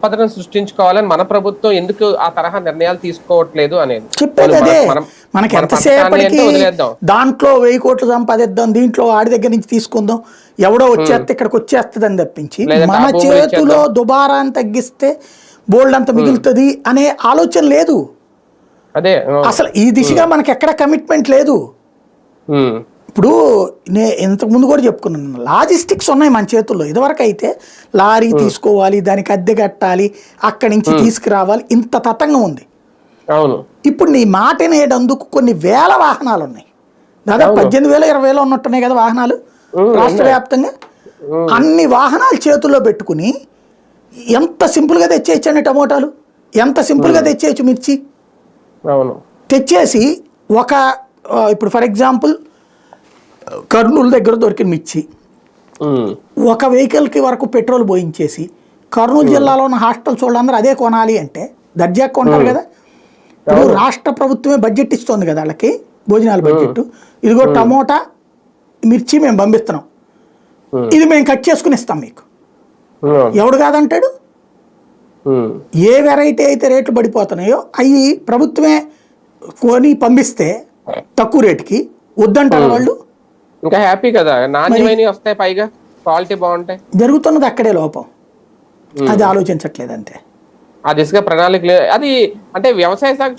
సంపదను సృష్టించుకోవాలని మన ప్రభుత్వం ఎందుకు ఆ తరహా నిర్ణయాలు తీసుకోవట్లేదు అనేది చెప్పేది అదే. మనకి ఎంతసేపటికి దాంట్లో 1000 కోట్లు సంపాదిద్దాం, దీంట్లో ఆడి దగ్గర నుంచి తీసుకుందాం, ఎవడో వచ్చేస్తే ఇక్కడికి వచ్చేస్తుంది అని తప్పించి మన చేతిలో దుబారాన్ని తగ్గిస్తే బోల్డ్ అంత మిగులుతుంది అనే ఆలోచన లేదు. అదే అసలు ఈ దిశగా మనకి ఎక్కడ కమిట్మెంట్ లేదు. ఇప్పుడు ఇంతకు ముందు కూడా చెప్పుకున్నాను, లాజిస్టిక్స్ ఉన్నాయి మన చేతుల్లో. ఇదివరకు అయితే లారీ తీసుకోవాలి, దానికి అద్దె కట్టాలి, అక్కడి నుంచి తీసుకురావాలి, ఇంత తతంగం ఉంది. ఇప్పుడు నీ మాట నేడందుకు కొన్ని వేల వాహనాలు ఉన్నాయి. దాదాపు 18,000 20,000 ఉన్నట్టున్నాయి కదా వాహనాలు రాష్ట్ర వ్యాప్తంగా. అన్ని వాహనాలు చేతుల్లో పెట్టుకుని ఎంత సింపుల్గా తెచ్చేయచ్చండి టమోటాలు, ఎంత సింపుల్గా తెచ్చేయచ్చు మిర్చి. తెచ్చేసి ఇప్పుడు ఫర్ ఎగ్జాంపుల్ కర్నూలు దగ్గర దొరికిన మిర్చి ఒక వెహికల్కి వరకు పెట్రోల్ పోయించేసి కర్నూలు జిల్లాలో ఉన్న హాస్టల్స్ వాళ్ళందరూ అదే కొనాలి అంటే దర్జాగా కొంటారు కదా. ఇప్పుడు రాష్ట్ర ప్రభుత్వమే బడ్జెట్ ఇస్తుంది కదా వాళ్ళకి, భోజనాల బడ్జెట్. ఇదిగో టమోటా మిర్చి మేము పంపిస్తున్నాం, ఇది మేము కట్ చేసుకుని ఇస్తాం మీకు, ఎవడు కాదంటాడు? ఏ వెరైటీ అయితే రేట్లు పడిపోతున్నాయో అవి ప్రభుత్వమే కొని పంపిస్తే తక్కువ రేటుకి వద్దంటారు వాళ్ళు. ఇంకా హ్యాపీ కదా, నాణ్యమైన వస్తాయి, పైగా క్వాలిటీ బాగుంటాయి. జరుగుతున్నది అక్కడే లోపం, అది ఆలోచించట్లేదు అంతే. ఆ దిశగా ప్రణాళిక లేదు. అది అంటే వ్యవసాయ శాఖ